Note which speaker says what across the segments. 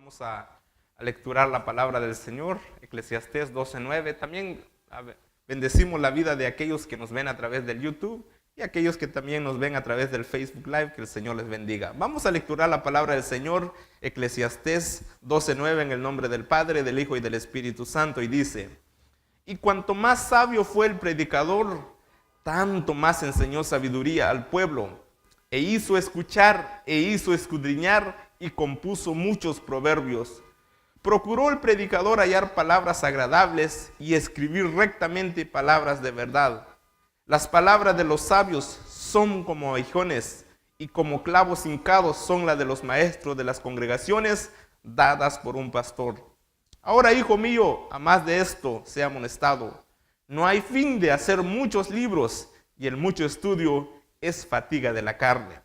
Speaker 1: Vamos a lecturar la palabra del Señor, Eclesiastés 12:9. También bendecimos la vida de aquellos que nos ven a través del YouTube y aquellos que también nos ven a través del Facebook Live. Que el Señor les bendiga. Vamos a lecturar la palabra del Señor, Eclesiastés 12:9, en el nombre del Padre, del Hijo y del Espíritu Santo. Y dice: y cuanto más sabio fue el predicador, tanto más enseñó sabiduría al pueblo, e hizo escuchar, e hizo escudriñar, y compuso muchos proverbios. Procuró el predicador hallar palabras agradables y escribir rectamente palabras de verdad. Las palabras de los sabios son como aguijones, y como clavos hincados son las de los maestros de las congregaciones, dadas por un pastor. Ahora, hijo mío, a más de esto sea amonestado. No hay fin de hacer muchos libros, y el mucho estudio es fatiga de la carne.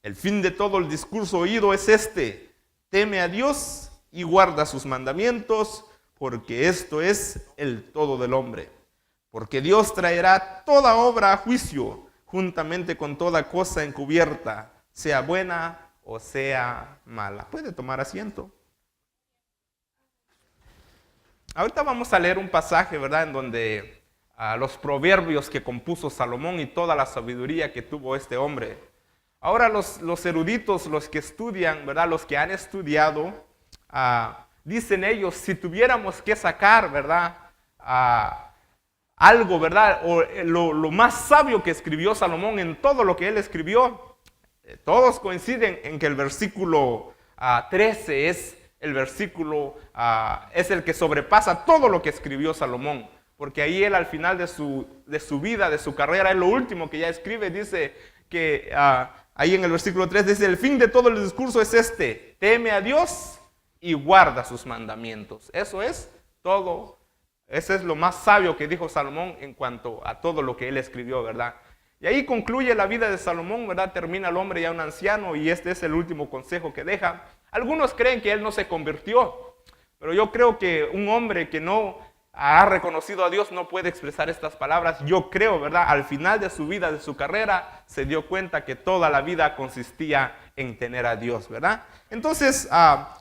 Speaker 1: El fin de todo el discurso oído es este: teme a Dios y guarda sus mandamientos, porque esto es el todo del hombre. Porque Dios traerá toda obra a juicio, juntamente con toda cosa encubierta, sea buena o sea mala. Puede tomar asiento. Ahorita vamos a leer un pasaje, ¿verdad?, en donde los proverbios que compuso Salomón y toda la sabiduría que tuvo este hombre. Ahora los eruditos, los que estudian, ¿verdad?, los que han estudiado, dicen ellos, si tuviéramos que sacar, ¿verdad?, algo, ¿verdad?, o lo más sabio que escribió Salomón en todo lo que él escribió, todos coinciden en que el versículo 13 es el versículo, es el que sobrepasa todo lo que escribió Salomón. Porque ahí él, al final de su vida, de su carrera, es lo último que ya escribe. Dice que ahí en el versículo 3 dice: el fin de todo el discurso es este: teme a Dios y guarda sus mandamientos. Eso es todo. Ese es lo más sabio que dijo Salomón en cuanto a todo lo que él escribió, ¿verdad? Y ahí concluye la vida de Salomón, ¿verdad? Termina el hombre ya un anciano, y este es el último consejo que deja. Algunos creen que él no se convirtió, pero yo creo que un hombre que no ha reconocido a Dios no puede expresar estas palabras. Yo creo, ¿verdad?, al final de su vida, de su carrera, se dio cuenta que toda la vida consistía en tener a Dios, ¿verdad? Entonces,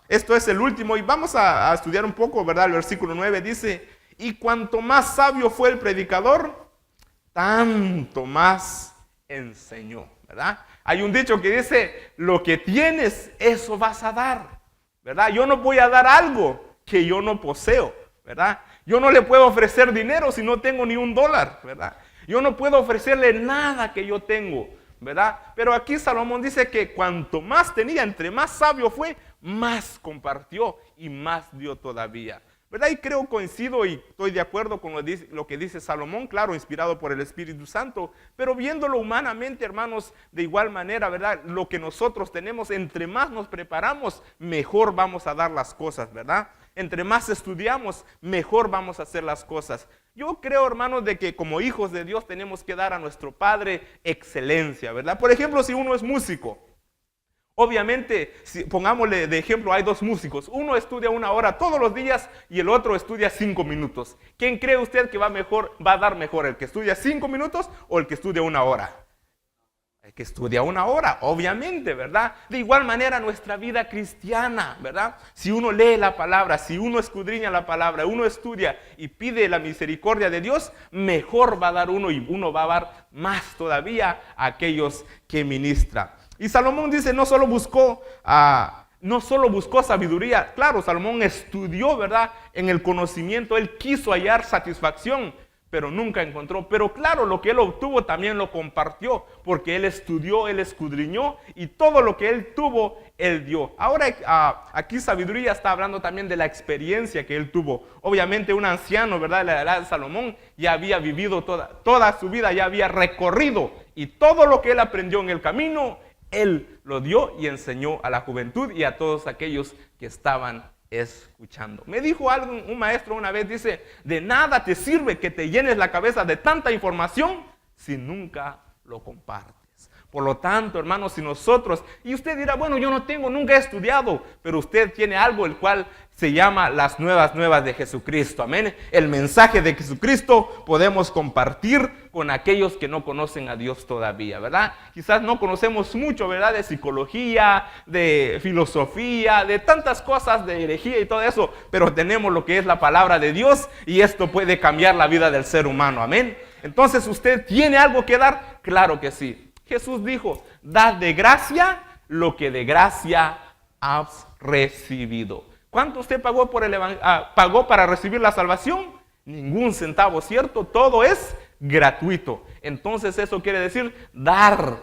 Speaker 1: esto es el último, y vamos a estudiar un poco, ¿verdad? El versículo 9 dice: y cuanto más sabio fue el predicador, tanto más enseñó, ¿verdad? Hay un dicho que dice: lo que tienes, eso vas a dar, ¿verdad? Yo no voy a dar algo que yo no poseo, ¿verdad? Yo no le puedo ofrecer dinero si no tengo ni $1, ¿verdad? Yo no puedo ofrecerle nada que yo tengo, ¿verdad? Pero aquí Salomón dice que cuanto más tenía, entre más sabio fue, más compartió y más dio todavía, ¿verdad? Y creo, coincido y estoy de acuerdo con lo que dice Salomón, claro, inspirado por el Espíritu Santo, pero viéndolo humanamente, hermanos, de igual manera, ¿verdad? Lo que nosotros tenemos, entre más nos preparamos, mejor vamos a dar las cosas, ¿verdad? Entre más estudiamos, mejor vamos a hacer las cosas. Yo creo, hermanos, de que como hijos de Dios tenemos que dar a nuestro Padre excelencia, ¿verdad? Por ejemplo, si uno es músico, obviamente, pongámosle de ejemplo, hay dos músicos. Uno estudia 1 hora todos los días y el otro estudia 5 minutos. ¿Quién cree usted que va a dar mejor, el que estudia 5 minutos o el que estudia 1 hora? El que estudia 1 hora, obviamente, ¿verdad? De igual manera nuestra vida cristiana, ¿verdad? Si uno lee la palabra, si uno escudriña la palabra, uno estudia y pide la misericordia de Dios, mejor va a dar uno, y uno va a dar más todavía a aquellos que ministra. Y Salomón dice, no solo buscó sabiduría. Claro, Salomón estudió, ¿verdad?, en el conocimiento. Él quiso hallar satisfacción, pero nunca encontró. Pero claro, lo que él obtuvo también lo compartió, porque él estudió, él escudriñó, y todo lo que él tuvo, él dio. Ahora, aquí sabiduría está hablando también de la experiencia que él tuvo. Obviamente un anciano, ¿verdad?, de la edad de Salomón, ya había vivido toda su vida, ya había recorrido, y todo lo que él aprendió en el camino, él lo dio y enseñó a la juventud y a todos aquellos que estaban escuchando. Me dijo un maestro una vez, dice: de nada te sirve que te llenes la cabeza de tanta información si nunca lo compartes, Por lo tanto, hermanos, si nosotros, y usted dirá, bueno, yo no tengo, nunca he estudiado, pero usted tiene algo el cual se llama las nuevas de Jesucristo, amén. El mensaje de Jesucristo podemos compartir con aquellos que no conocen a Dios todavía, ¿verdad? Quizás no conocemos mucho, ¿verdad? De psicología, de filosofía, de tantas cosas, de herejía y todo eso, pero tenemos lo que es la palabra de Dios y esto puede cambiar la vida del ser humano, amén. Entonces, ¿usted tiene algo que dar? Claro que sí. Jesús dijo, dad de gracia lo que de gracia has recibido. ¿Cuánto usted pagó pagó para recibir la salvación? Ningún centavo, ¿cierto? Todo es gratuito. Entonces eso quiere decir dar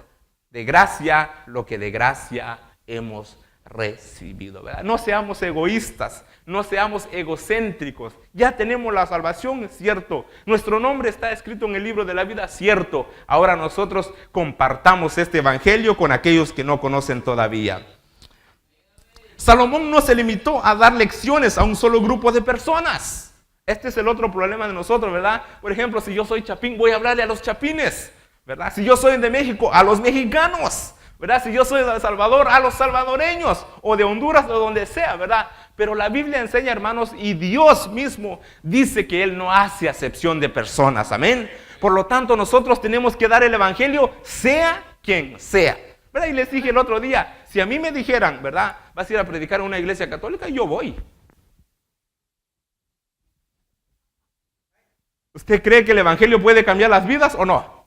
Speaker 1: de gracia lo que de gracia hemos recibido, ¿verdad? No seamos egoístas, no seamos egocéntricos. Ya tenemos la salvación, cierto. Nuestro nombre está escrito en el libro de la vida, cierto. Ahora nosotros compartamos este evangelio con aquellos que no conocen todavía. Salomón no se limitó a dar lecciones a un solo grupo de personas. Este es el otro problema de nosotros, ¿verdad? Por ejemplo, si yo soy chapín, voy a hablarle a los chapines, ¿verdad? Si yo soy de México, a los mexicanos, ¿verdad? Si yo soy de El Salvador, a los salvadoreños, o de Honduras, o donde sea, ¿verdad? Pero la Biblia enseña, hermanos, y Dios mismo dice que Él no hace acepción de personas, amén. Por lo tanto, nosotros tenemos que dar el evangelio, sea quien sea, ¿verdad? Y les dije el otro día, si a mí me dijeran, ¿verdad? Vas a ir a predicar en una iglesia católica, yo voy. ¿Usted cree que el evangelio puede cambiar las vidas o no?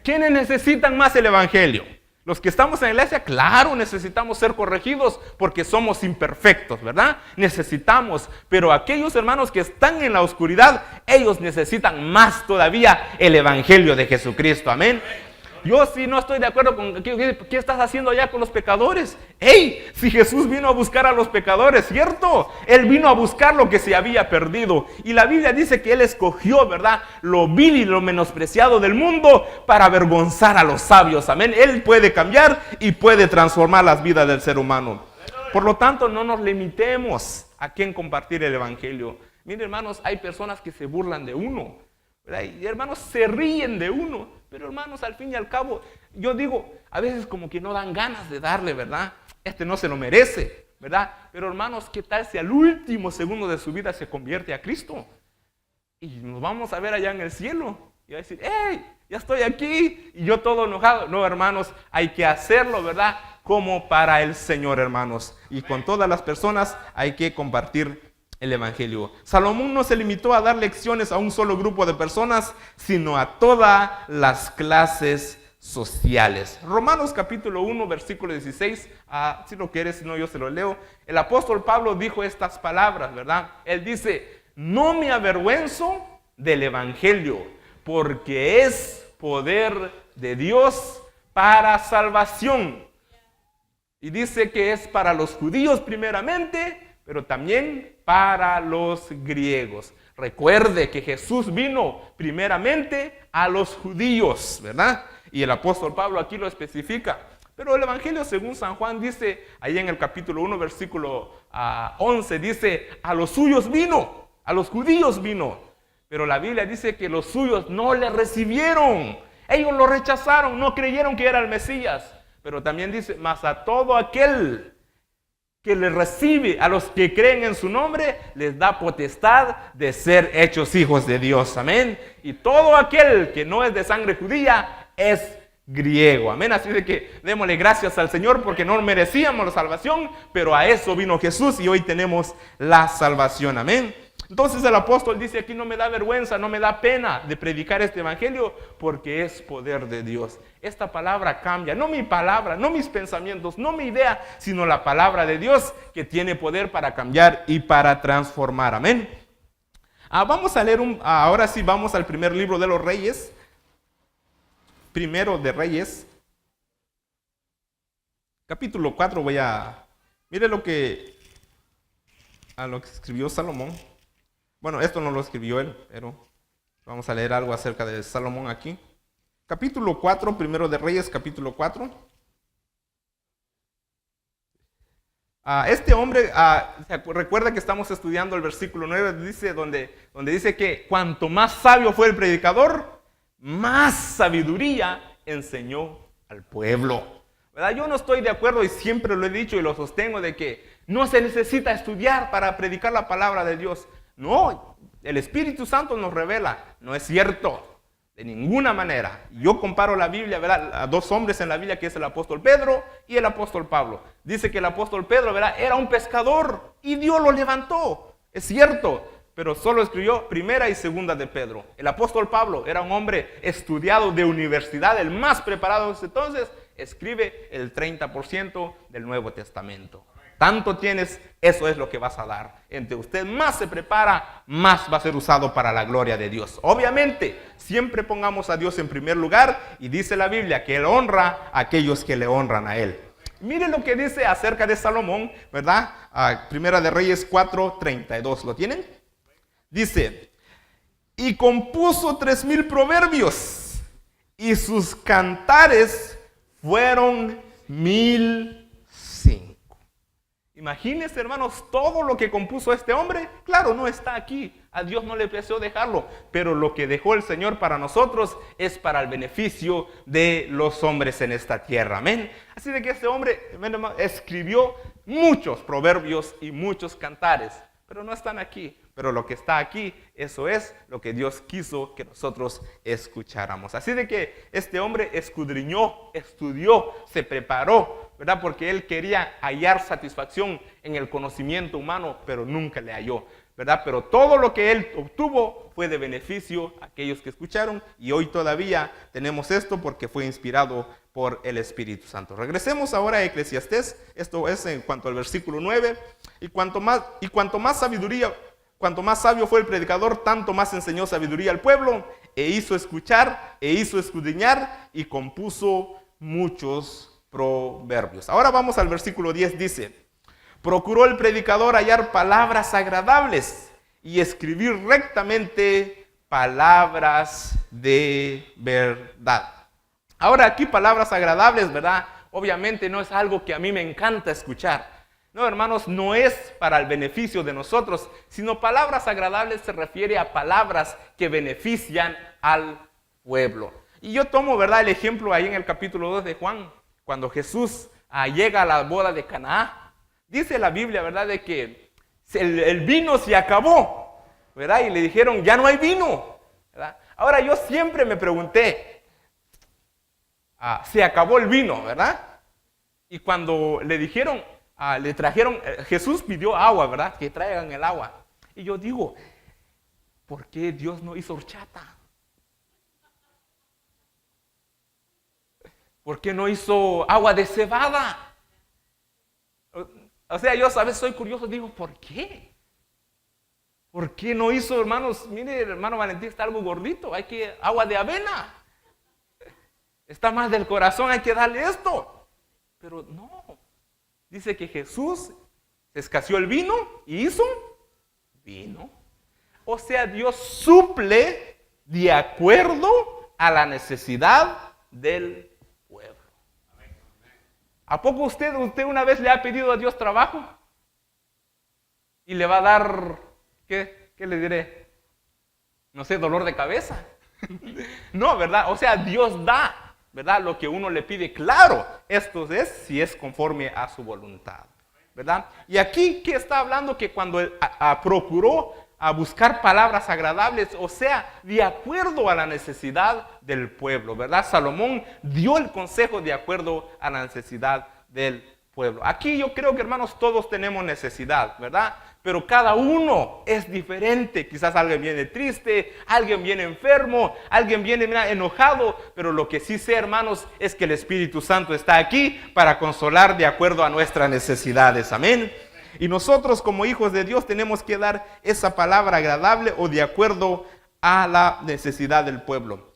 Speaker 1: ¿Quiénes necesitan más el evangelio? Los que estamos en la iglesia, claro, necesitamos ser corregidos porque somos imperfectos, ¿verdad? Necesitamos, pero aquellos hermanos que están en la oscuridad, ellos necesitan más todavía el evangelio de Jesucristo, amén. Yo sí no estoy de acuerdo con ¿qué estás haciendo allá con los pecadores? ¡Ey! Si Jesús vino a buscar a los pecadores, ¿cierto? Él vino a buscar lo que se había perdido. Y la Biblia dice que Él escogió, ¿verdad? Lo vil y lo menospreciado del mundo para avergonzar a los sabios. Amén. Él puede cambiar y puede transformar las vidas del ser humano. Por lo tanto, no nos limitemos a quién compartir el evangelio. Miren, hermanos, hay personas que se burlan de uno, ¿verdad? Y hermanos, se ríen de uno. Pero hermanos, al fin y al cabo, yo digo, a veces como que no dan ganas de darle, ¿verdad? Este no se lo merece, ¿verdad? Pero hermanos, ¿qué tal si al último segundo de su vida se convierte a Cristo? Y nos vamos a ver allá en el cielo. Y va a decir, ¡hey! Ya estoy aquí. Y yo todo enojado. No, hermanos, hay que hacerlo, ¿verdad? Como para el Señor, hermanos. Y con todas las personas hay que compartir el evangelio. Salomón no se limitó a dar lecciones a un solo grupo de personas, sino a todas las clases sociales. Romanos capítulo 1, versículo 16, si lo quieres, si no yo se lo leo. El apóstol Pablo dijo estas palabras, ¿verdad? Él dice, no me avergüenzo del evangelio, porque es poder de Dios para salvación. Y dice que es para los judíos primeramente, pero también para los griegos. Recuerde que Jesús vino primeramente a los judíos, ¿verdad? Y el apóstol Pablo aquí lo especifica. Pero el evangelio según San Juan dice, ahí en el capítulo 1, versículo 11, dice, a los suyos vino, a los judíos vino. Pero la Biblia dice que los suyos no le recibieron. Ellos lo rechazaron, no creyeron que era el Mesías. Pero también dice, mas a todo aquel que le recibe, a los que creen en su nombre, les da potestad de ser hechos hijos de Dios. Amén. Y todo aquel que no es de sangre judía es griego. Amén. Así de que démosle gracias al Señor porque no merecíamos la salvación, pero a eso vino Jesús y hoy tenemos la salvación. Amén. Entonces el apóstol dice aquí, no me da vergüenza, no me da pena de predicar este evangelio porque es poder de Dios. Esta palabra cambia, no mi palabra, no mis pensamientos, no mi idea, sino la palabra de Dios que tiene poder para cambiar y para transformar. Amén. Vamos a leer, ahora sí vamos al primer libro de los Reyes. Primero de Reyes. Capítulo 4 mire lo que escribió Salomón. Bueno, esto no lo escribió él, pero vamos a leer algo acerca de Salomón aquí. Capítulo 4, primero de Reyes, capítulo 4. Este hombre, recuerda que estamos estudiando el versículo 9, dice, donde dice que cuanto más sabio fue el predicador, más sabiduría enseñó al pueblo. ¿Verdad? Yo no estoy de acuerdo y siempre lo he dicho y lo sostengo de que no se necesita estudiar para predicar la palabra de Dios. No, el Espíritu Santo nos revela. No es cierto. De ninguna manera. Yo comparo la Biblia, ¿verdad?, a dos hombres en la Biblia, que es el apóstol Pedro y el apóstol Pablo. Dice que el apóstol Pedro, ¿verdad?, era un pescador y Dios lo levantó. Es cierto, pero solo escribió primera y segunda de Pedro. El apóstol Pablo era un hombre estudiado de universidad, el más preparado de entonces, escribe el 30% del Nuevo Testamento. Tanto tienes, eso es lo que vas a dar. Entre usted más se prepara, más va a ser usado para la gloria de Dios. Obviamente, siempre pongamos a Dios en primer lugar y dice la Biblia que Él honra a aquellos que le honran a Él. Mire lo que dice acerca de Salomón, ¿verdad? Primera de Reyes 4:32. ¿Lo tienen? Dice, y compuso 3,000 proverbios y sus cantares fueron 1,005. Imagínense, hermanos, todo lo que compuso este hombre. Claro, no está aquí. A Dios no le plació dejarlo. Pero lo que dejó el Señor para nosotros es para el beneficio de los hombres en esta tierra. Amén. Así de que este hombre, hermano, escribió muchos proverbios y muchos cantares. Pero no están aquí. Pero lo que está aquí, eso es lo que Dios quiso que nosotros escucháramos. Así de que este hombre escudriñó, estudió, se preparó, ¿verdad? Porque él quería hallar satisfacción en el conocimiento humano, pero nunca le halló, ¿verdad? Pero todo lo que él obtuvo fue de beneficio a aquellos que escucharon, y hoy todavía tenemos esto porque fue inspirado por el Espíritu Santo. Regresemos ahora a Eclesiastés. Esto es en cuanto al versículo 9. Y cuanto más sabiduría, cuanto más sabio fue el predicador, tanto más enseñó sabiduría al pueblo, e hizo escuchar, e hizo escudriñar, y compuso muchos proverbios. Ahora vamos al versículo 10, dice, procuró el predicador hallar palabras agradables y escribir rectamente palabras de verdad. Ahora aquí palabras agradables, ¿verdad? Obviamente no es algo que a mí me encanta escuchar. No, hermanos, no es para el beneficio de nosotros, sino palabras agradables se refiere a palabras que benefician al pueblo. Y yo tomo, ¿verdad?, el ejemplo ahí en el capítulo 2 de Juan, cuando Jesús llega a la boda de Caná. Dice la Biblia, ¿verdad?, de que el vino se acabó, ¿verdad? Y le dijeron, ya no hay vino, ¿verdad? Ahora yo siempre me pregunté, se acabó el vino, ¿verdad? Y cuando le dijeron, le trajeron, Jesús pidió agua, ¿verdad? Que traigan el agua. Y yo digo, ¿por qué Dios no hizo horchata? ¿Por qué no hizo agua de cebada? O sea, yo a veces soy curioso, digo, ¿por qué? ¿Por qué no hizo, hermanos? Mire, el hermano Valentín está algo gordito, hay que agua de avena. Está más del corazón, hay que darle esto. Pero no. Dice que Jesús escaseó el vino y hizo vino. O sea, Dios suple de acuerdo a la necesidad del pueblo. ¿A poco usted una vez le ha pedido a Dios trabajo? Y le va a dar, ¿qué le diré? No sé, dolor de cabeza. No, ¿verdad? O sea, Dios da, ¿verdad?, lo que uno le pide. Claro, esto es si es conforme a su voluntad, ¿verdad? Y aquí, ¿qué está hablando? Que cuando procuró buscar palabras agradables, o sea, de acuerdo a la necesidad del pueblo, ¿verdad? Salomón dio el consejo de acuerdo a la necesidad del pueblo. Aquí yo creo que, hermanos, todos tenemos necesidad, ¿verdad? Pero cada uno es diferente. Quizás alguien viene triste, alguien viene enfermo, alguien viene enojado, pero lo que sí sé, hermanos, es que el Espíritu Santo está aquí para consolar de acuerdo a nuestras necesidades. Amén. Y nosotros como hijos de Dios tenemos que dar esa palabra agradable o de acuerdo a la necesidad del pueblo.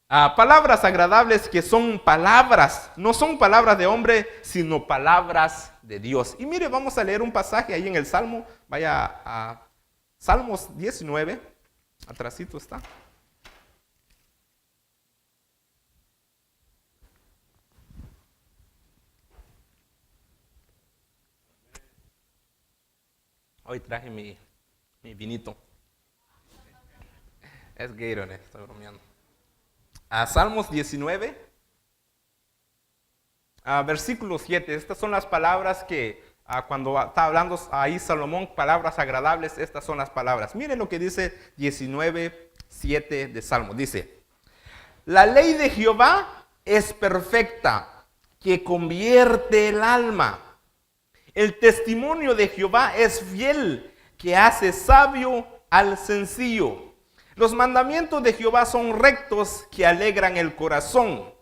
Speaker 1: Palabras agradables que son palabras, no son palabras de hombre, sino palabras de Dios. Y mire, vamos a leer un pasaje ahí en el Salmo. Vaya a Salmos 19, atrásito está. Hoy traje mi vinito. Es Gatorade, estoy bromeando. A Salmos 19, versículo 7. Estas son las palabras que cuando está hablando ahí Salomón, palabras agradables, estas son las palabras. Miren lo que dice 19:7 de Salmo. Dice, la ley de Jehová es perfecta, que convierte el alma. El testimonio de Jehová es fiel, que hace sabio al sencillo. Los mandamientos de Jehová son rectos, que alegran el corazón.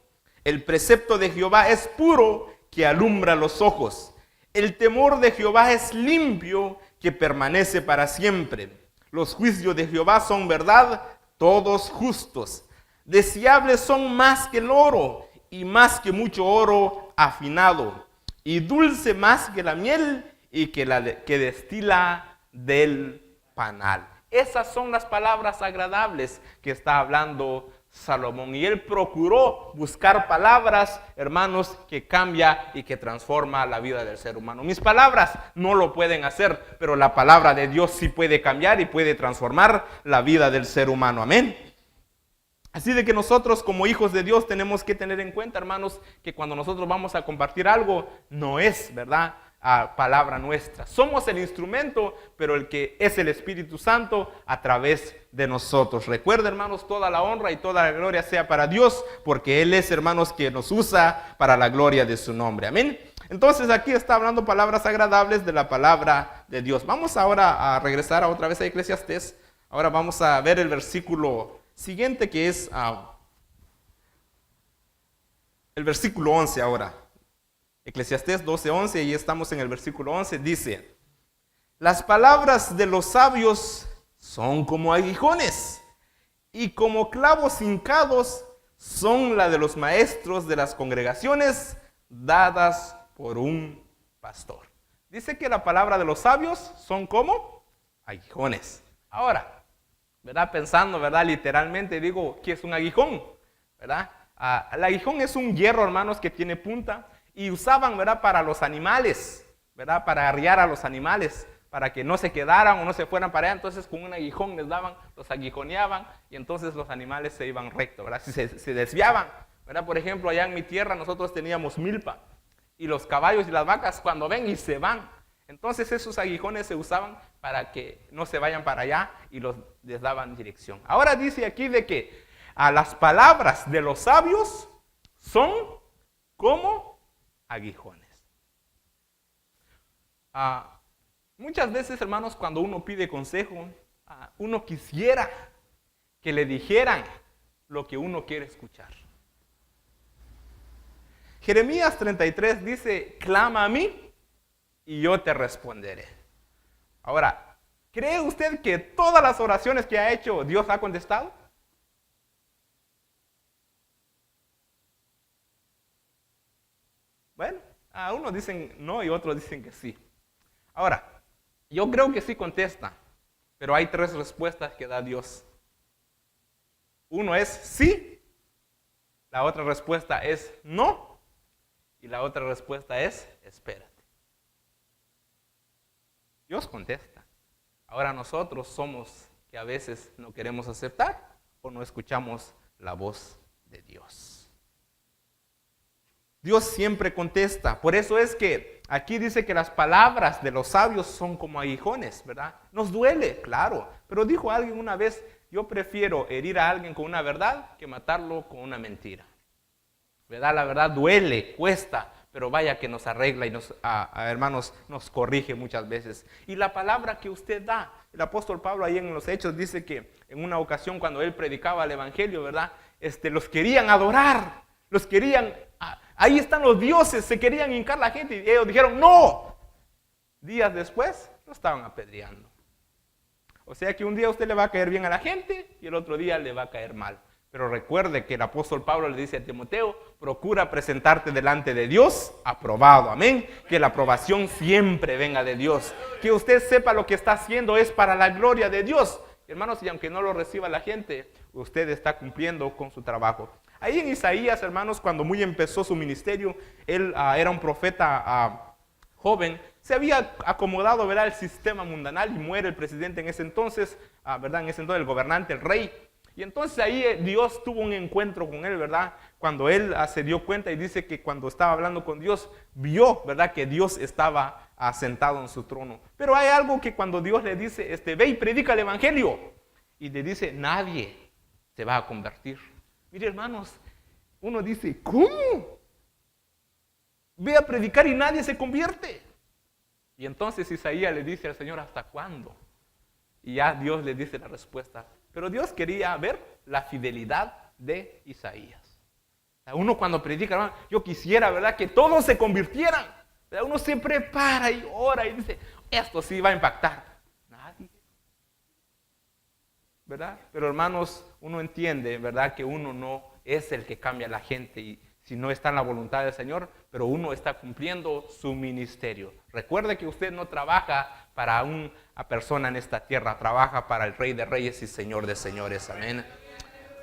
Speaker 1: El precepto de Jehová es puro, que alumbra los ojos. El temor de Jehová es limpio, que permanece para siempre. Los juicios de Jehová son verdad, todos justos. Deseables son más que el oro, y más que mucho oro afinado, y dulce más que la miel, y que destila del panal. Esas son las palabras agradables que está hablando Salomón. Y él procuró buscar palabras, hermanos, que cambia y que transforma la vida del ser humano. Mis palabras no lo pueden hacer, pero la palabra de Dios sí puede cambiar y puede transformar la vida del ser humano. Amén. Así de que nosotros como hijos de Dios tenemos que tener en cuenta, hermanos, que cuando nosotros vamos a compartir algo, no es, ¿verdad?, palabra nuestra. Somos el instrumento, pero el que es el Espíritu Santo a través de nosotros. Recuerda, hermanos, toda la honra y toda la gloria sea para Dios, porque Él es, hermanos, que nos usa para la gloria de su nombre. Amén. Entonces aquí está hablando palabras agradables de la palabra de Dios. Vamos ahora a regresar otra vez a Eclesiastés. Ahora vamos a ver el versículo siguiente, que es el versículo 11 ahora. Eclesiastés 12:11, y estamos en el versículo 11, dice, las palabras de los sabios son como aguijones, y como clavos hincados son la de los maestros de las congregaciones dadas por un pastor. Dice que la palabra de los sabios son como aguijones. Ahora, ¿verdad? Pensando, ¿verdad? Literalmente digo, ¿qué es un aguijón? ¿Verdad? El aguijón es un hierro, hermanos, que tiene punta. Y usaban, ¿verdad?, para los animales, ¿verdad?, para arriar a los animales, para que no se quedaran o no se fueran para allá. Entonces con un aguijón les daban, los aguijoneaban, y entonces los animales se iban recto, ¿verdad? Si se desviaban, ¿verdad? Por ejemplo, allá en mi tierra nosotros teníamos milpa, y los caballos y las vacas cuando ven y se van. Entonces esos aguijones se usaban para que no se vayan para allá y les daban dirección. Ahora dice aquí de que a las palabras de los sabios son como aguijones. Muchas veces, hermanos, cuando uno pide consejo, uno quisiera que le dijeran lo que uno quiere escuchar. Jeremías 33 dice, clama a mí y yo te responderé. Ahora, ¿cree usted que todas las oraciones que ha hecho Dios ha contestado? Bueno, unos dicen no y otros dicen que sí. Ahora, yo creo que sí contesta, pero hay tres respuestas que da Dios. Uno es sí, la otra respuesta es no, y la otra respuesta es espérate. Dios contesta. Ahora nosotros somos que a veces no queremos aceptar o no escuchamos la voz de Dios. Dios siempre contesta. Por eso es que aquí dice que las palabras de los sabios son como aguijones, ¿verdad? Nos duele, claro. Pero dijo alguien una vez, yo prefiero herir a alguien con una verdad que matarlo con una mentira. ¿Verdad? La verdad duele, cuesta, pero vaya que nos arregla y hermanos, nos corrige muchas veces. Y la palabra que usted da, el apóstol Pablo ahí en los Hechos dice que en una ocasión cuando él predicaba el evangelio, ¿verdad? Los querían adorar, los querían... Ahí están los dioses, se querían hincar la gente y ellos dijeron ¡no! Días después lo estaban apedreando. O sea que un día a usted le va a caer bien a la gente y el otro día le va a caer mal. Pero recuerde que el apóstol Pablo le dice a Timoteo, procura presentarte delante de Dios aprobado, amén. Que la aprobación siempre venga de Dios. Que usted sepa lo que está haciendo es para la gloria de Dios. Hermanos, y aunque no lo reciba la gente, usted está cumpliendo con su trabajo. Ahí en Isaías, hermanos, cuando muy empezó su ministerio, él era un profeta joven, se había acomodado, ¿verdad?, el sistema mundanal y muere el presidente en ese entonces, ¿verdad?, en ese entonces el gobernante, el rey, Y entonces ahí Dios tuvo un encuentro con él, ¿verdad? Cuando él se dio cuenta y dice que cuando estaba hablando con Dios, vio, ¿verdad? Que Dios estaba sentado en su trono. Pero hay algo que cuando Dios le dice, ve y predica el evangelio. Y le dice, nadie se va a convertir. Mire, hermanos, uno dice, ¿cómo? Ve a predicar y nadie se convierte. Y entonces Isaías le dice al Señor, ¿hasta cuándo? Y ya Dios le dice la respuesta. Pero Dios quería ver la fidelidad de Isaías. Uno cuando predica, hermano, yo quisiera, ¿verdad?, que todos se convirtieran. ¿Verdad? Uno se prepara y ora y dice, esto sí va a impactar. Nadie. ¿Verdad? Pero hermanos, uno entiende, ¿verdad?, que uno no es el que cambia a la gente y si no está en la voluntad del Señor, pero uno está cumpliendo su ministerio. Recuerde que usted no trabaja para una persona en esta tierra, trabaja para el Rey de Reyes y Señor de Señores. Amén.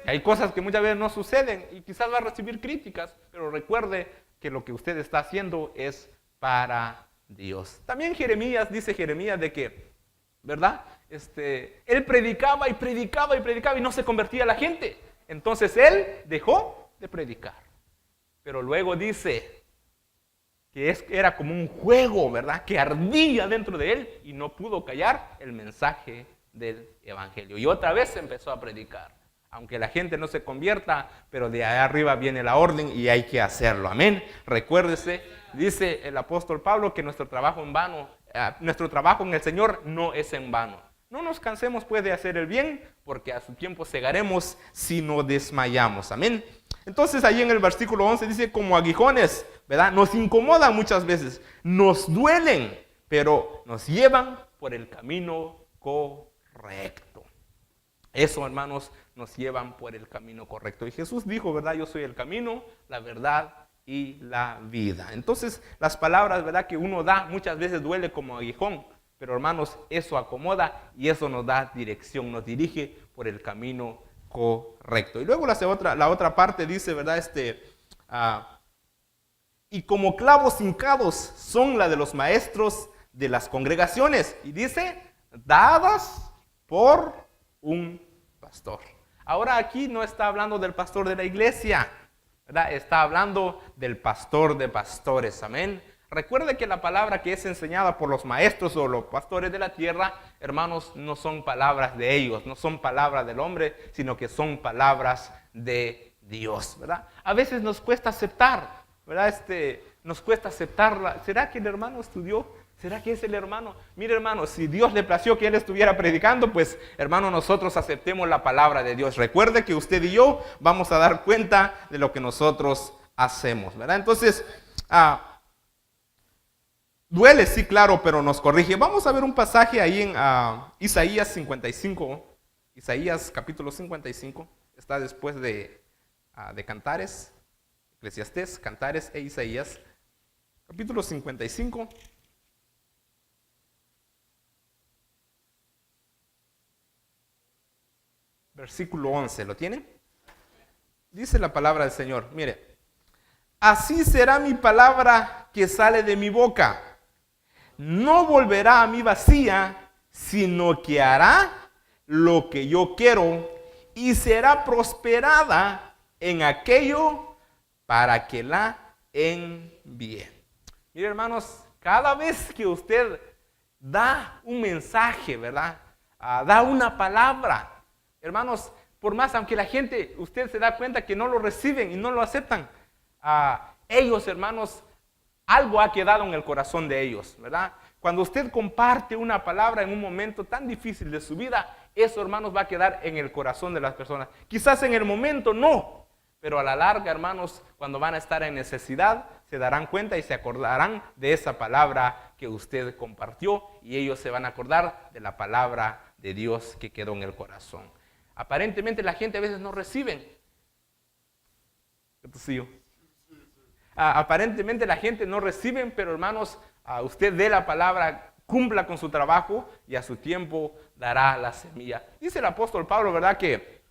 Speaker 1: Y hay cosas que muchas veces no suceden y quizás va a recibir críticas, pero recuerde que lo que usted está haciendo es para Dios. También dice Jeremías de que, ¿verdad? Él predicaba y predicaba y predicaba y no se convertía la gente. Entonces él dejó de predicar. Pero luego dice que era como un fuego, ¿verdad?, que ardía dentro de él y no pudo callar el mensaje del evangelio. Y otra vez empezó a predicar. Aunque la gente no se convierta, pero de allá arriba viene la orden y hay que hacerlo. Amén. Recuérdese, dice el apóstol Pablo, que nuestro trabajo en el Señor no es en vano. No nos cansemos pues de hacer el bien, porque a su tiempo segaremos si no desmayamos. Amén. Entonces ahí en el versículo 11 dice, como aguijones, ¿verdad? Nos incomodan muchas veces, nos duelen, pero nos llevan por el camino correcto. Eso, hermanos, nos llevan por el camino correcto. Y Jesús dijo, ¿verdad? Yo soy el camino, la verdad y la vida. Entonces las palabras, ¿verdad?, que uno da muchas veces duele como aguijón. Pero hermanos, eso acomoda y eso nos da dirección, nos dirige por el camino correcto. Y luego la otra parte dice, ¿verdad? Y como clavos hincados son la de los maestros de las congregaciones. Y dice, dadas por un pastor. Ahora aquí no está hablando del pastor de la iglesia, ¿verdad? Está hablando del pastor de pastores. Amén. Recuerde que la palabra que es enseñada por los maestros o los pastores de la tierra, hermanos, no son palabras de ellos, no son palabras del hombre, sino que son palabras de Dios, ¿verdad? A veces nos cuesta aceptar, ¿verdad? Nos cuesta aceptarla. ¿Será que el hermano estudió? ¿Será que es el hermano? Mire, hermano, si Dios le plació que él estuviera predicando, pues, hermano, nosotros aceptemos la palabra de Dios. Recuerde que usted y yo vamos a dar cuenta de lo que nosotros hacemos, ¿verdad? Entonces, duele, sí, claro, pero nos corrige. Vamos a ver un pasaje ahí en Isaías 55. Isaías capítulo 55. Está después de Cantares, Eclesiastés, Cantares e Isaías. Capítulo 55. Versículo 11. ¿Lo tiene? Dice la palabra del Señor. Mire. Así será mi palabra que sale de mi boca. No volverá a mí vacía, sino que hará lo que yo quiero y será prosperada en aquello para que la envíe. Mire, hermanos, cada vez que usted da un mensaje, ¿verdad? Da una palabra, hermanos, por más, aunque la gente, usted se da cuenta que no lo reciben y no lo aceptan, ellos, hermanos, algo ha quedado en el corazón de ellos, ¿verdad? Cuando usted comparte una palabra en un momento tan difícil de su vida, eso, hermanos, va a quedar en el corazón de las personas. Quizás en el momento no, pero a la larga, hermanos, cuando van a estar en necesidad, se darán cuenta y se acordarán de esa palabra que usted compartió y ellos se van a acordar de la palabra de Dios que quedó en el corazón. Aparentemente la gente a veces no recibe. Aparentemente la gente no recibe, pero hermanos, usted dé la palabra, cumpla con su trabajo y a su tiempo dará la semilla. Dice el apóstol Pablo, ¿verdad? Que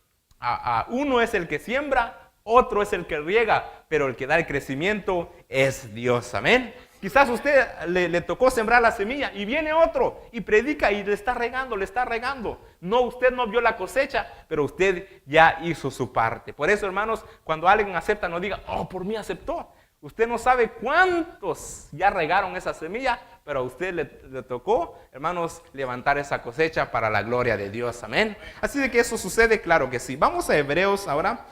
Speaker 1: uno es el que siembra, otro es el que riega, pero el que da el crecimiento es Dios. Amén. Quizás usted le tocó sembrar la semilla y viene otro y predica y le está regando, le está regando. No, usted no vio la cosecha, pero usted ya hizo su parte. Por eso, hermanos, cuando alguien acepta, no diga, oh, por mí aceptó. Usted no sabe cuántos ya regaron esa semilla, pero a usted le tocó, hermanos, levantar esa cosecha para la gloria de Dios. Amén. Así de que eso sucede, claro que sí. Vamos a Hebreos ahora.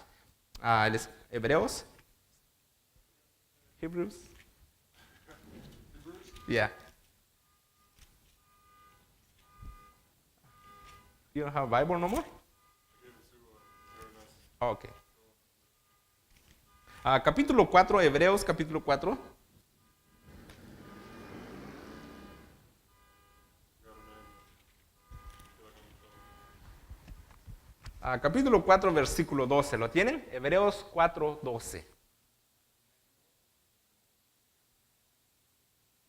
Speaker 1: Hebreos. Hebrews. Yeah. You don't have a Bible no more? Okay. Capítulo 4, Hebreos capítulo 4. Capítulo 4, versículo 12. ¿Lo tienen? Hebreos 4, 12.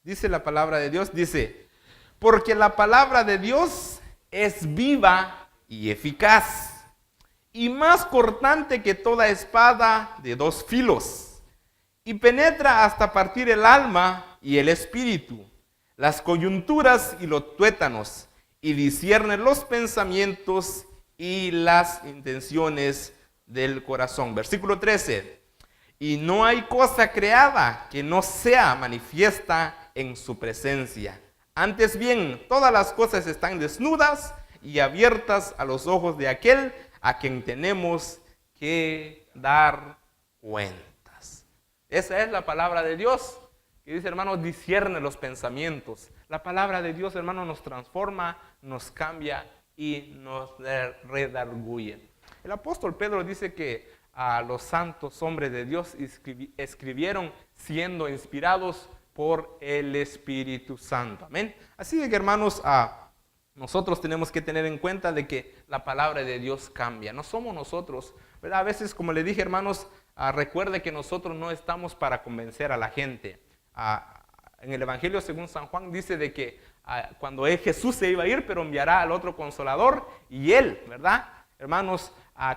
Speaker 1: Dice la palabra de Dios, dice, porque la palabra de Dios es viva y eficaz, y más cortante que toda espada de dos filos, y penetra hasta partir el alma y el espíritu, las coyunturas y los tuétanos, y discierne los pensamientos y las intenciones del corazón. Versículo 13. Y no hay cosa creada que no sea manifiesta en su presencia. Antes bien, todas las cosas están desnudas y abiertas a los ojos de aquel a quien tenemos que dar cuentas. Esa es la palabra de Dios, que dice, hermanos, discierne los pensamientos. La palabra de Dios, hermanos, nos transforma, nos cambia y nos redarguye. El apóstol Pedro dice que a los santos hombres de Dios escribieron siendo inspirados por el Espíritu Santo. Amén. Así de que, hermanos, nosotros tenemos que tener en cuenta de que la palabra de Dios cambia. No somos nosotros, ¿verdad? A veces, como le dije, hermanos, recuerde que nosotros no estamos para convencer a la gente. En el Evangelio según San Juan dice de que cuando Jesús se iba a ir, pero enviará al otro Consolador, y Él, ¿verdad? Hermanos,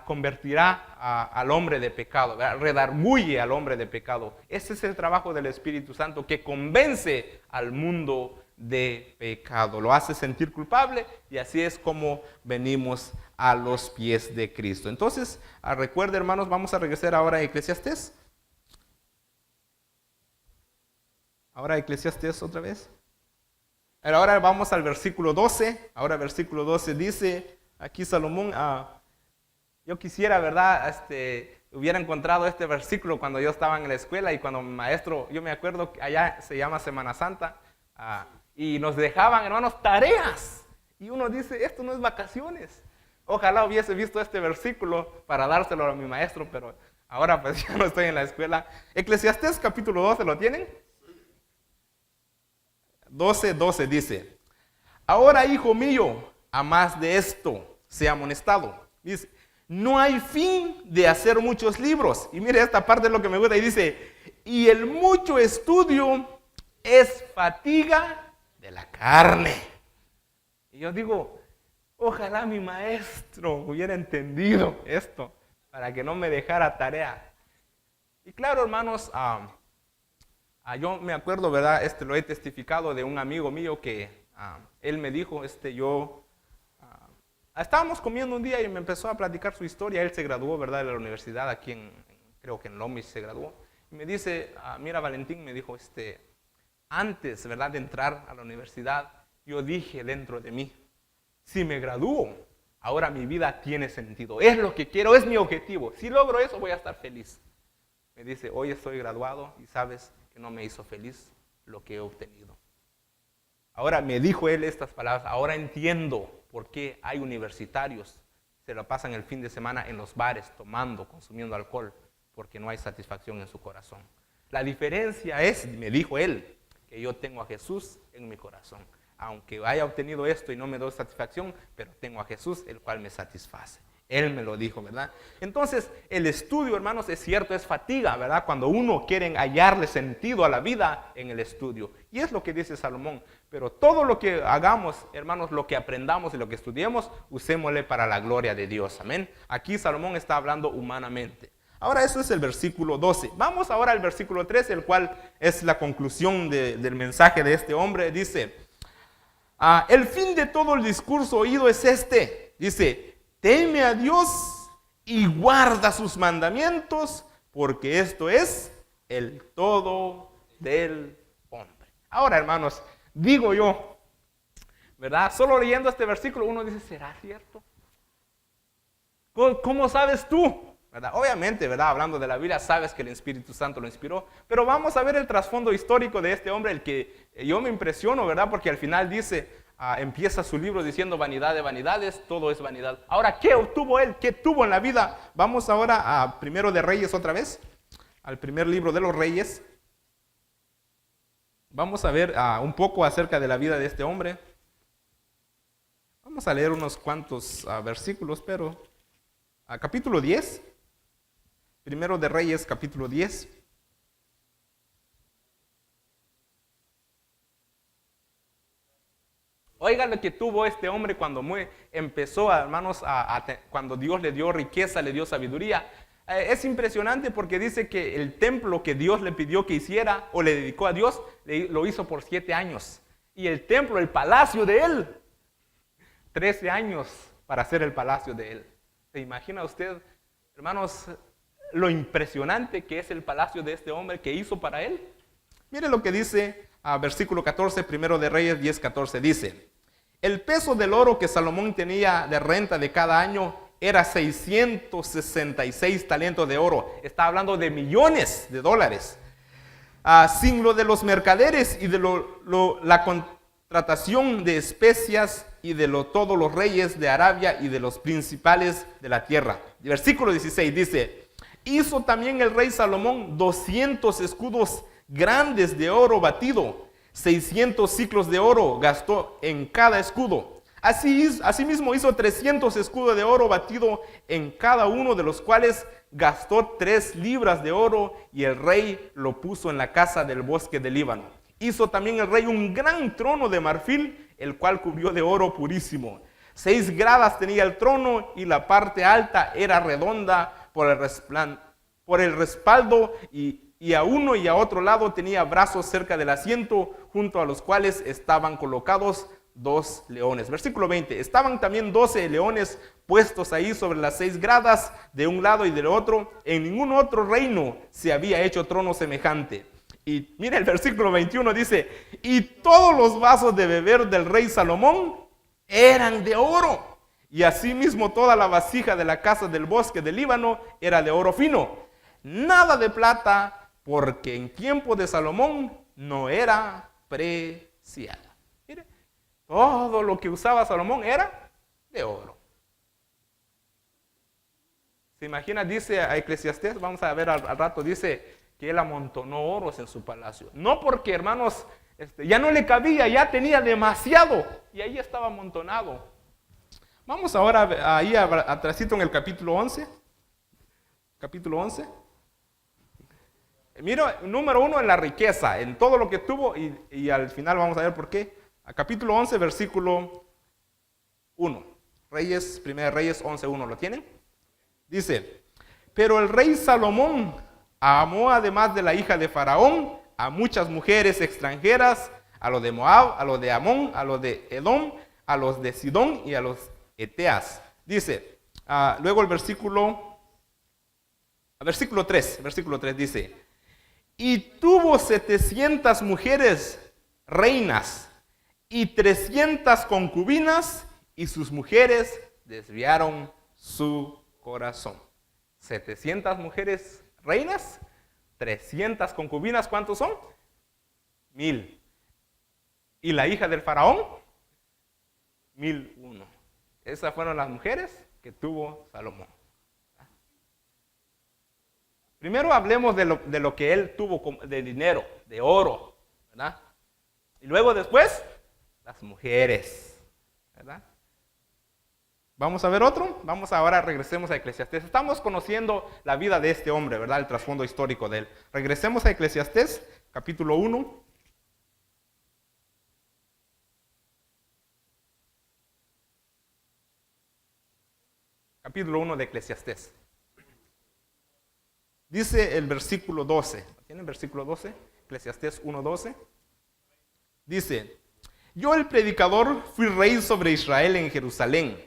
Speaker 1: convertirá al hombre de pecado, ¿verdad? Redarguye al hombre de pecado. Ese es el trabajo del Espíritu Santo, que convence al mundo de pecado, lo hace sentir culpable, y así es como venimos a los pies de Cristo. Entonces, recuerde, hermanos, vamos a regresar ahora a Eclesiastés. Ahora Eclesiastés otra vez. Ahora vamos al versículo 12. Ahora versículo 12 dice, aquí Salomón, yo quisiera, ¿verdad? Hubiera encontrado este versículo cuando yo estaba en la escuela y cuando mi maestro, yo me acuerdo que allá se llama Semana Santa, y nos dejaban, hermanos, tareas. Y uno dice, esto no es vacaciones. Ojalá hubiese visto este versículo para dárselo a mi maestro, pero ahora pues ya no estoy en la escuela. Eclesiastés capítulo 12, ¿lo tienen? 12 dice, ahora, hijo mío, a más de esto sea amonestado. Dice, no hay fin de hacer muchos libros. Y mire esta parte es lo que me gusta. Y dice, y el mucho estudio es fatiga de la carne. Y yo digo, ojalá mi maestro hubiera entendido esto para que no me dejara tarea. Y claro, hermanos, yo me acuerdo, ¿verdad? Lo he testificado de un amigo mío que él me dijo, estábamos comiendo un día y me empezó a platicar su historia. Él se graduó, ¿verdad? De la universidad aquí creo que en Lomis se graduó. Y me dice, mira, Valentín, me dijo, antes, ¿verdad?, de entrar a la universidad, yo dije dentro de mí, si me gradúo, ahora mi vida tiene sentido. Es lo que quiero, es mi objetivo. Si logro eso, voy a estar feliz. Me dice, hoy estoy graduado y sabes que no me hizo feliz lo que he obtenido. Ahora me dijo él estas palabras, ahora entiendo por qué hay universitarios, se lo pasan el fin de semana en los bares, tomando, consumiendo alcohol, porque no hay satisfacción en su corazón. La diferencia es, me dijo él, que yo tengo a Jesús en mi corazón. Aunque haya obtenido esto y no me doy satisfacción, pero tengo a Jesús, el cual me satisface. Él me lo dijo, ¿verdad? Entonces, el estudio, hermanos, es cierto, es fatiga, ¿verdad? Cuando uno quiere hallarle sentido a la vida en el estudio. Y es lo que dice Salomón. Pero todo lo que hagamos, hermanos, lo que aprendamos y lo que estudiemos, usémosle para la gloria de Dios. Amén. Aquí Salomón está hablando humanamente. Ahora eso es el versículo 12. Vamos ahora al versículo 13, el cual es la conclusión del mensaje de este hombre. Dice, el fin de todo el discurso oído es este. Dice, teme a Dios y guarda sus mandamientos, porque esto es el todo del hombre. Ahora, hermanos, digo yo, ¿verdad? Solo leyendo este versículo uno dice, ¿será cierto? ¿Cómo sabes tú? ¿Verdad? Obviamente, ¿verdad? Hablando de la Biblia, sabes que el Espíritu Santo lo inspiró, pero vamos a ver el trasfondo histórico de este hombre, el que yo me impresiono, ¿verdad? Porque al final dice, empieza su libro diciendo vanidad de vanidades, todo es vanidad. Ahora, ¿qué obtuvo él? ¿Qué tuvo en la vida? Vamos ahora a Primero de Reyes otra vez, al primer libro de los Reyes. Vamos a ver un poco acerca de la vida de este hombre. Vamos a leer unos cuantos versículos, pero capítulo 10. Primero de Reyes, capítulo 10. Oigan lo que tuvo este hombre cuando empezó, hermanos, cuando Dios le dio riqueza, le dio sabiduría. Es impresionante porque dice que el templo que Dios le pidió que hiciera o le dedicó a Dios, lo hizo por 7 años. Y el templo, el palacio de él, 13 años para hacer el palacio de él. ¿Se imagina usted, hermanos, lo impresionante que es el palacio de este hombre que hizo para él? Mire lo que dice versículo 14, Primero de Reyes 10, 14. Dice, el peso del oro que Salomón tenía de renta de cada año era 666 talentos de oro. Está hablando de millones de dólares. Sin lo de los mercaderes y de la contratación de especias y de todos los reyes de Arabia y de los principales de la tierra. Versículo 16 dice, hizo también el rey Salomón 200 escudos grandes de oro batido, 600 ciclos de oro gastó en cada escudo. Asimismo hizo 300 escudos de oro batido en cada uno, de los cuales gastó 3 libras de oro, y el rey lo puso en la casa del bosque del Líbano. Hizo también el rey un gran trono de marfil, el cual cubrió de oro purísimo. 6 gradas tenía el trono, y la parte alta era redonda por el respaldo, y a uno y a otro lado tenía brazos cerca del asiento, junto a los cuales estaban colocados 2 leones. Versículo 20. Estaban también 12 leones puestos ahí sobre las 6 gradas de un lado y del otro. En ningún otro reino se había hecho trono semejante. Y mira el versículo 21, dice, y todos los vasos de beber del rey Salomón eran de oro. Y asimismo toda la vasija de la casa del bosque del Líbano era de oro fino. Nada de plata, porque en tiempo de Salomón no era preciada. Mire, todo lo que usaba Salomón era de oro. ¿Se imagina? Dice a Eclesiastés, vamos a ver al rato, dice que él amontonó oros en su palacio. No porque, hermanos, ya no le cabía, ya tenía demasiado, y ahí estaba amontonado. Vamos ahora ahí atrásito en el capítulo 11. Capítulo 11. Mira, número 1 en la riqueza, en todo lo que tuvo, y al final vamos a ver por qué. A capítulo 11, versículo 1. Reyes, Primera Reyes 11:1, ¿lo tienen? Dice, pero el rey Salomón amó, además de la hija de Faraón, a muchas mujeres extranjeras, a los de Moab, a los de Amón, a los de Edom, a los de Sidón y a los Eteas. Dice, luego el versículo 3 dice, y tuvo 700 mujeres reinas y 300 concubinas, y sus mujeres desviaron su corazón. 700 mujeres reinas, 300 concubinas, ¿cuántos son? 1000. ¿Y la hija del faraón? 1001. Esas fueron las mujeres que tuvo Salomón. Primero hablemos de lo que él tuvo de dinero, de oro, ¿verdad? Y luego después, las mujeres, ¿verdad? Vamos a ver otro. Vamos ahora, regresemos a Eclesiastés. Estamos conociendo la vida de este hombre, ¿verdad? El trasfondo histórico de él. Regresemos a Eclesiastés, capítulo 1. Capítulo 1 de Eclesiastés. Dice el versículo 12. ¿Tienen versículo 12? Eclesiastés 1:12. Dice: yo, el predicador, fui rey sobre Israel en Jerusalén,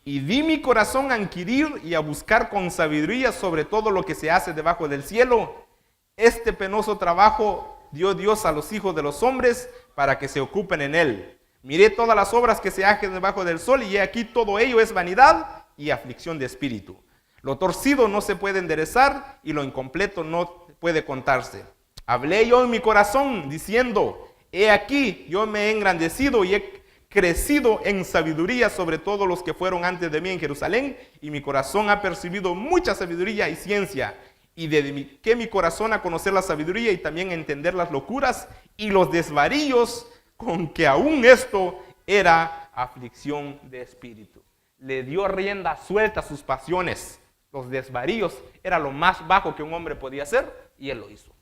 Speaker 1: y di mi corazón a inquirir y a buscar con sabiduría sobre todo lo que se hace debajo del cielo. Este penoso trabajo dio Dios a los hijos de los hombres para que se ocupen en él. Miré todas las obras que se hacen debajo del sol, y he aquí todo ello es vanidad y aflicción de espíritu. Lo torcido no se puede enderezar, y lo incompleto no puede contarse. Hablé yo en mi corazón diciendo: he aquí, yo me he engrandecido y he crecido en sabiduría sobre todos los que fueron antes de mí en Jerusalén, y mi corazón ha percibido mucha sabiduría y ciencia, y dediqué mi corazón a conocer la sabiduría y también a entender las locuras y los desvaríos, con que aún esto era aflicción de espíritu. Le dio rienda suelta a sus pasiones. Los desvaríos era lo más bajo que un hombre podía hacer, y él lo hizo.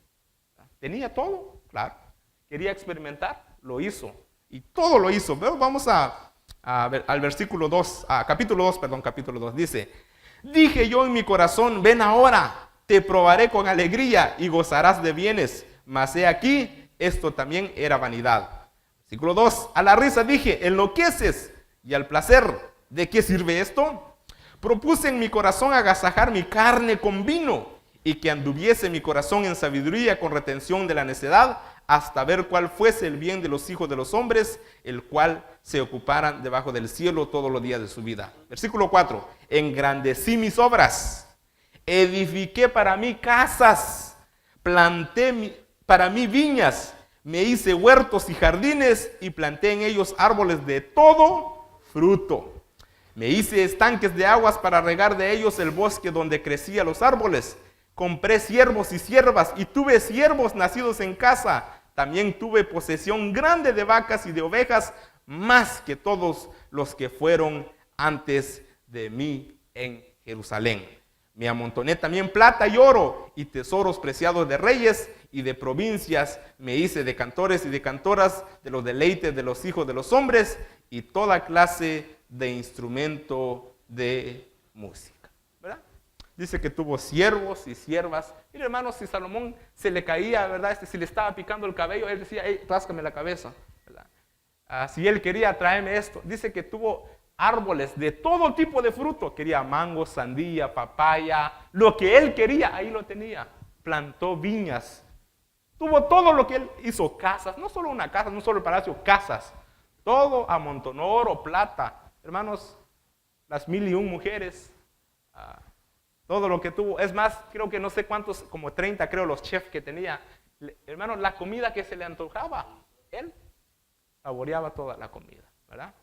Speaker 1: Tenía todo, claro. Quería experimentar, lo hizo. Y todo lo hizo. Pero vamos a ver, al versículo 2, capítulo 2. Dice: dije yo en mi corazón: ven ahora, te probaré con alegría y gozarás de bienes. Mas he aquí, esto también era vanidad. Versículo 2. A la risa dije: enloqueces. Y al placer, ¿de qué sirve esto? Propuse en mi corazón agasajar mi carne con vino, y que anduviese mi corazón en sabiduría con retención de la necedad, hasta ver cuál fuese el bien de los hijos de los hombres, el cual se ocuparan debajo del cielo todos los días de su vida. Versículo 4. Engrandecí mis obras, edifiqué para mí casas, planté para mí viñas, me hice huertos y jardines, y planté en ellos árboles de todo fruto. Me hice estanques de aguas para regar de ellos el bosque donde crecían los árboles. Compré siervos y siervas, y tuve siervos nacidos en casa. También tuve posesión grande de vacas y de ovejas, más que todos los que fueron antes de mí en Jerusalén. Me amontoné también plata y oro, y tesoros preciados de reyes y de provincias. Me hice de cantores y de cantoras, de los deleites de los hijos de los hombres, y toda clase de instrumento de música. ¿Verdad? Dice que tuvo siervos y siervas. Mire, hermanos, si Salomón se le caía, ¿verdad? Si le estaba picando el cabello, él decía: hey, ráscame la cabeza, ¿verdad? Si él quería, tráeme esto. Dice que tuvo árboles de todo tipo de fruto. Quería mango, sandía, papaya. Lo que él quería, ahí lo tenía. Plantó viñas. Tuvo todo lo que él hizo. Casas, no solo una casa, no solo el palacio, casas. Todo amontonó, oro, plata. Hermanos, las 1001 mujeres, todo lo que tuvo. Es más, creo que no sé cuántos, como 30 creo los chefs que tenía. Hermanos, la comida que se le antojaba, él saboreaba toda la comida, ¿verdad?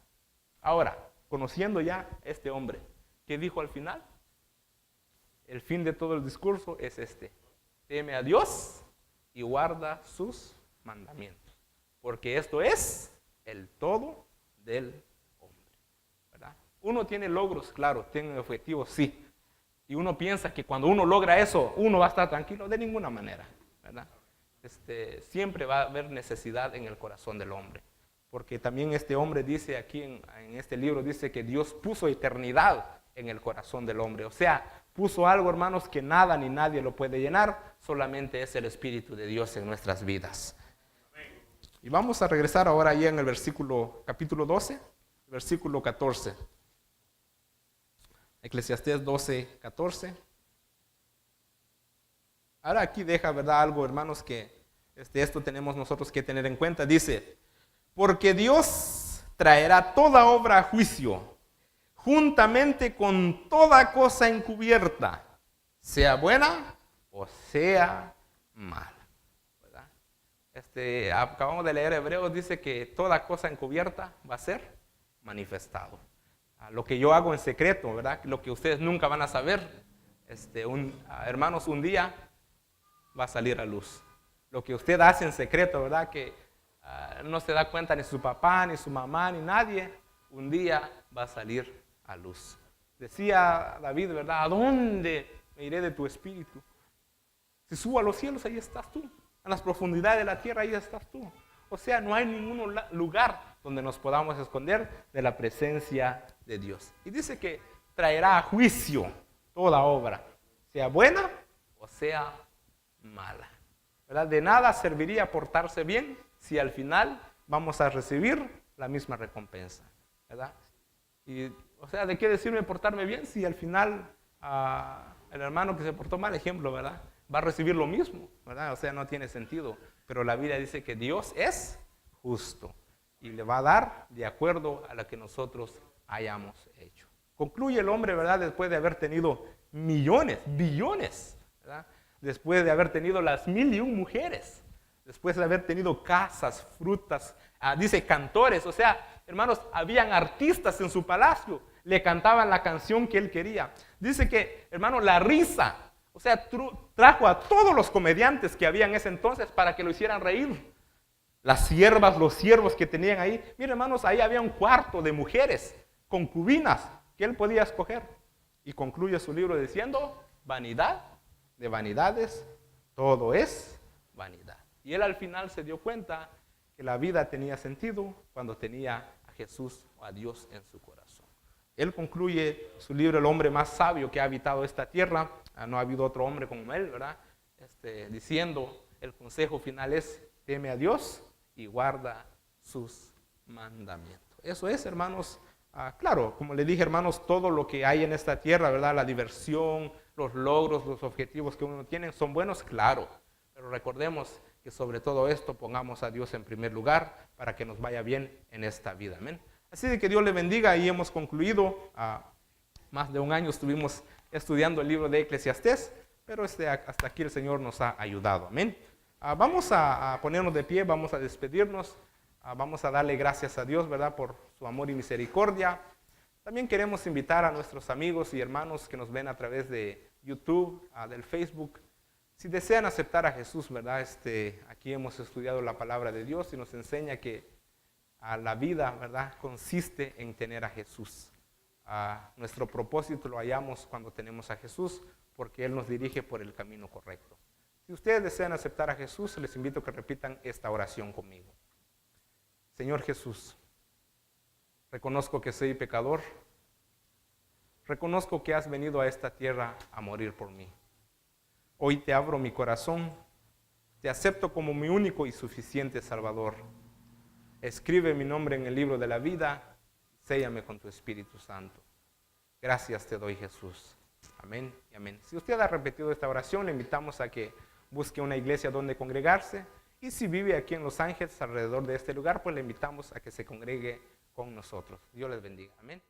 Speaker 1: Ahora, conociendo ya este hombre, ¿qué dijo al final? El fin de todo el discurso es este: teme a Dios y guarda sus mandamientos, porque esto es el todo del hombre, ¿verdad? Uno tiene logros, claro, tiene objetivos, sí. Y uno piensa que cuando uno logra eso, uno va a estar tranquilo. De ninguna manera, ¿verdad? Siempre va a haber necesidad en el corazón del hombre. Porque también este hombre dice aquí en este libro, dice que Dios puso eternidad en el corazón del hombre. O sea, puso algo, hermanos, que nada ni nadie lo puede llenar. Solamente es el Espíritu de Dios en nuestras vidas. Y vamos a regresar ahora ahí en el capítulo 12, versículo 14. Eclesiastés 12, 14. Ahora aquí deja, ¿verdad?, algo, hermanos, que esto tenemos nosotros que tener en cuenta. Dice: porque Dios traerá toda obra a juicio, juntamente con toda cosa encubierta, sea buena o sea mala. Acabamos de leer Hebreos, dice que toda cosa encubierta va a ser manifestado. Lo que yo hago en secreto, ¿verdad? Lo que ustedes nunca van a saber, hermanos, un día va a salir a luz. Lo que usted hace en secreto, ¿verdad? Que no se da cuenta ni su papá, ni su mamá, ni nadie, un día va a salir a luz. Decía David, ¿verdad? ¿A dónde me iré de tu espíritu? Si subo a los cielos, ahí estás tú. En las profundidades de la tierra, ahí estás tú. O sea, no hay ningún lugar donde nos podamos esconder de la presencia de Dios. Y dice que traerá a juicio toda obra, sea buena o sea mala. ¿Verdad? De nada serviría portarse bien si al final vamos a recibir la misma recompensa. ¿Verdad? Y, o sea, ¿de qué decirme portarme bien si al final el hermano que se portó mal, ejemplo, ¿verdad?, va a recibir lo mismo, ¿verdad? O sea, no tiene sentido. Pero la Biblia dice que Dios es justo y le va a dar de acuerdo a lo que nosotros hayamos hecho. Concluye el hombre, ¿verdad?, después de haber tenido millones, billones, ¿verdad?, después de haber tenido las 1001 mujeres, después de haber tenido casas, frutas, dice cantores, o sea, hermanos, habían artistas en su palacio, le cantaban la canción que él quería. Dice que, hermano, la risa, o sea, trajo a todos los comediantes que había en ese entonces para que lo hicieran reír. Las siervas, los siervos que tenían ahí. Miren, hermanos, ahí había un cuarto de mujeres, concubinas, que él podía escoger. Y concluye su libro diciendo, vanidad de vanidades, todo es vanidad. Y él al final se dio cuenta que la vida tenía sentido cuando tenía a Jesús o a Dios en su corazón. Él concluye su libro, El hombre más sabio que ha habitado esta tierra. No ha habido otro hombre como él, ¿verdad? Diciendo, el consejo final es, teme a Dios y guarda sus mandamientos. Eso es, hermanos, claro, como le dije, hermanos, todo lo que hay en esta tierra, ¿verdad? La diversión, los logros, los objetivos que uno tiene son buenos, claro. Pero recordemos que sobre todo esto pongamos a Dios en primer lugar para que nos vaya bien en esta vida. Amén. Así de que Dios le bendiga. Ahí hemos concluido. Más de un año estuvimos estudiando el libro de Eclesiastés, pero hasta aquí el Señor nos ha ayudado. Amén. Vamos a ponernos de pie, vamos a despedirnos, vamos a darle gracias a Dios, ¿verdad?, por su amor y misericordia. También queremos invitar a nuestros amigos y hermanos que nos ven a través de YouTube, del Facebook. Si desean aceptar a Jesús, ¿verdad? Aquí hemos estudiado la palabra de Dios y nos enseña que la vida, ¿verdad?, consiste en tener a Jesús. Nuestro propósito lo hallamos cuando tenemos a Jesús, porque Él nos dirige por el camino correcto. Si ustedes desean aceptar a Jesús, les invito a que repitan esta oración conmigo. Señor Jesús, reconozco que soy pecador. Reconozco que has venido a esta tierra a morir por mí. Hoy te abro mi corazón. Te acepto como mi único y suficiente Salvador. Escribe mi nombre en el libro de la vida. Séllame con tu Espíritu Santo. Gracias te doy, Jesús. Amén y amén. Si usted ha repetido esta oración, le invitamos a que busque una iglesia donde congregarse. Y si vive aquí en Los Ángeles, alrededor de este lugar, pues le invitamos a que se congregue con nosotros. Dios les bendiga. Amén.